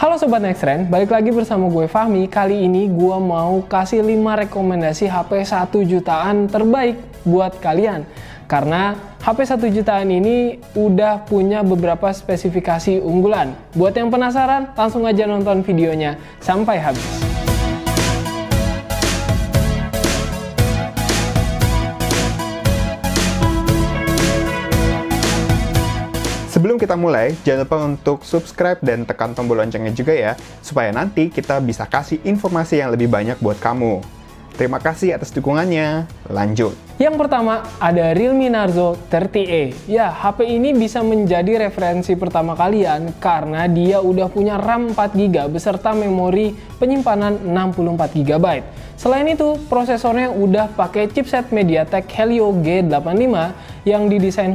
Halo Sobat Nextrend, balik lagi bersama gue Fahmi. Kali ini gue mau kasih 5 rekomendasi HP 1 jutaan terbaik buat kalian. Karena HP 1 jutaan ini udah punya beberapa spesifikasi unggulan. Buat yang penasaran, langsung aja nonton videonya sampai habis. Sebelum kita mulai, jangan lupa untuk subscribe dan tekan tombol loncengnya juga ya, supaya nanti kita bisa kasih informasi yang lebih banyak buat kamu. Terima kasih atas dukungannya. Lanjut. Yang pertama, ada Realme Narzo 30A. Ya, HP ini bisa menjadi referensi pertama kalian karena dia udah punya RAM 4GB beserta memori penyimpanan 64GB. Selain itu, prosesornya udah pakai chipset MediaTek Helio G85 yang didesain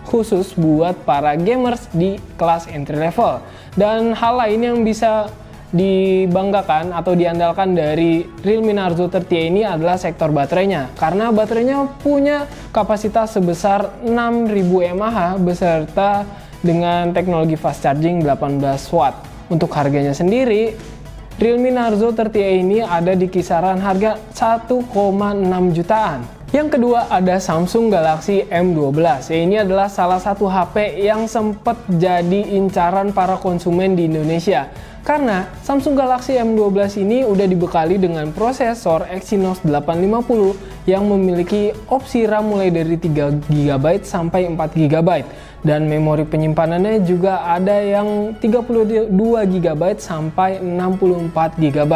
khusus buat para gamers di kelas entry level. Dan hal lain yang bisa dibanggakan atau diandalkan dari Realme Narzo 30A ini adalah sektor baterainya, karena baterainya punya kapasitas sebesar 6000 mAh beserta dengan teknologi fast charging 18 watt. Untuk harganya sendiri, Realme Narzo 30A ini ada di kisaran harga 1,6 jutaan. Yang kedua ada Samsung Galaxy M12. Ini adalah salah satu HP yang sempat jadi incaran para konsumen di Indonesia. Karena Samsung Galaxy M12 ini udah dibekali dengan prosesor Exynos 850 yang memiliki opsi RAM mulai dari 3GB sampai 4GB. Dan memori penyimpanannya juga ada yang 32GB sampai 64GB.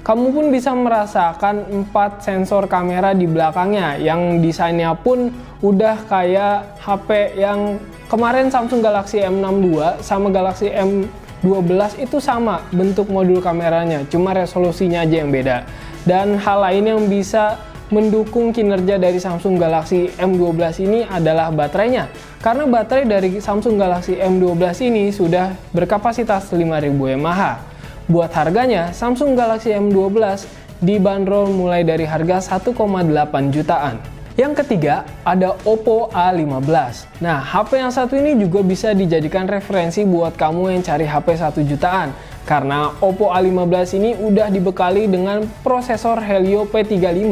Kamu pun bisa merasakan 4 sensor kamera di belakangnya yang desainnya pun udah kayak HP yang kemarin Samsung Galaxy M62 sama Galaxy M12 itu sama bentuk modul kameranya, cuma resolusinya aja yang beda. Dan hal lain yang bisa mendukung kinerja dari Samsung Galaxy M12 ini adalah baterainya. Karena baterai dari Samsung Galaxy M12 ini sudah berkapasitas 5000 mAh. Buat harganya, Samsung Galaxy M12 dibanderol mulai dari harga 1,8 jutaan. Yang ketiga, ada Oppo A15. Nah, HP yang satu ini juga bisa dijadikan referensi buat kamu yang cari HP 1 jutaan. Karena Oppo A15 ini udah dibekali dengan prosesor Helio P35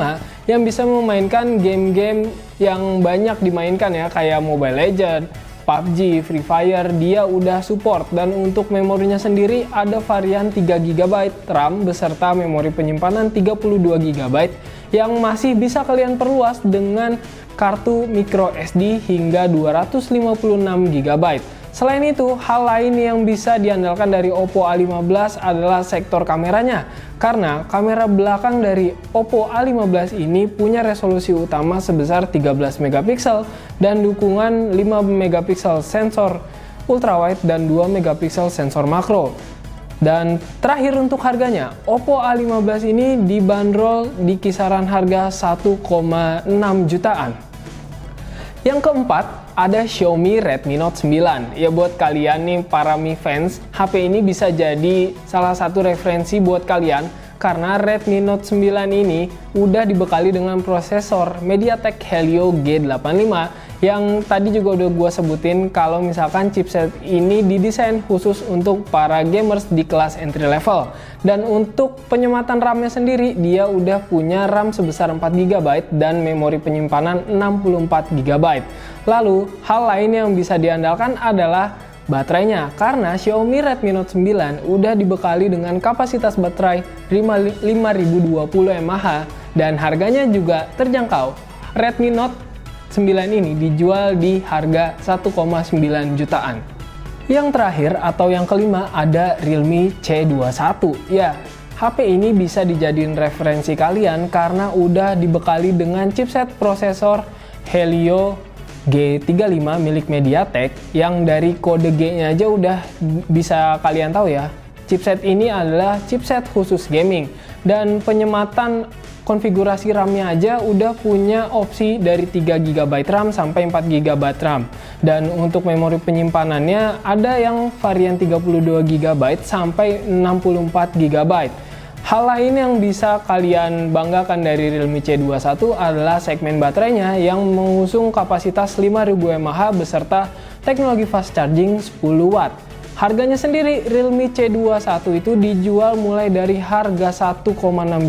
yang bisa memainkan game-game yang banyak dimainkan ya, kayak Mobile Legends, PUBG, Free Fire, dia udah support. Dan untuk memorinya sendiri ada varian 3GB RAM beserta memori penyimpanan 32GB yang masih bisa kalian perluas dengan kartu micro SD hingga 256GB. Selain itu, hal lain yang bisa diandalkan dari Oppo A15 adalah sektor kameranya. Karena kamera belakang dari Oppo A15 ini punya resolusi utama sebesar 13MP dan dukungan 5MP sensor ultrawide dan 2MP sensor makro. Dan terakhir untuk harganya, Oppo A15 ini dibanderol di kisaran harga 1,6 jutaan. Yang keempat, ada Xiaomi Redmi Note 9. Ya, buat kalian nih para Mi fans, HP ini bisa jadi salah satu referensi buat kalian karena Redmi Note 9 ini udah dibekali dengan prosesor MediaTek Helio G85 yang tadi juga udah gue sebutin kalau misalkan chipset ini didesain khusus untuk para gamers di kelas entry level. Dan untuk penyematan RAM-nya sendiri, dia udah punya RAM sebesar 4GB dan memori penyimpanan 64GB. Lalu, hal lain yang bisa diandalkan adalah baterainya, karena Xiaomi Redmi Note 9 udah dibekali dengan kapasitas baterai 5020 mAh dan harganya juga terjangkau. Redmi Note 9 ini dijual di harga 1,9 jutaan. Yang terakhir atau yang kelima ada Realme C21. Ya, HP ini bisa dijadiin referensi kalian karena udah dibekali dengan chipset prosesor Helio G35 milik MediaTek yang dari kode G-nya aja udah bisa kalian tahu ya. Chipset ini adalah chipset khusus gaming dan penyematan konfigurasi RAM-nya aja udah punya opsi dari 3GB RAM sampai 4GB RAM. Dan untuk memori penyimpanannya ada yang varian 32GB sampai 64GB. Hal lain yang bisa kalian banggakan dari Realme C21 adalah segmen baterainya yang mengusung kapasitas 5000 mAh beserta teknologi fast charging 10 watt. Harganya sendiri Realme C21 itu dijual mulai dari harga 1,6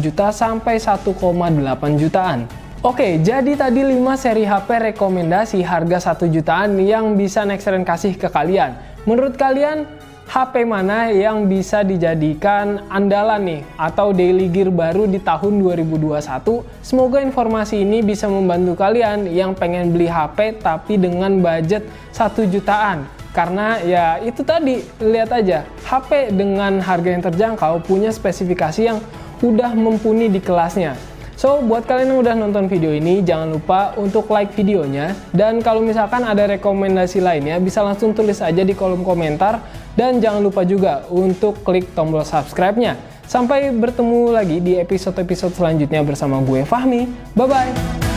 juta sampai 1,8 jutaan. Oke, jadi tadi 5 seri HP rekomendasi harga 1 jutaan yang bisa Nexttrend kasih ke kalian. Menurut kalian, HP mana yang bisa dijadikan andalan nih atau daily gear baru di tahun 2021? Semoga informasi ini bisa membantu kalian yang pengen beli HP tapi dengan budget 1 jutaan. Karena ya itu tadi, lihat aja, HP dengan harga yang terjangkau punya spesifikasi yang udah mumpuni di kelasnya. So, buat kalian yang udah nonton video ini, jangan lupa untuk like videonya. Dan kalau misalkan ada rekomendasi lainnya, bisa langsung tulis aja di kolom komentar. Dan jangan lupa juga untuk klik tombol subscribe-nya. Sampai bertemu lagi di episode-episode selanjutnya bersama gue, Fahmi. Bye-bye!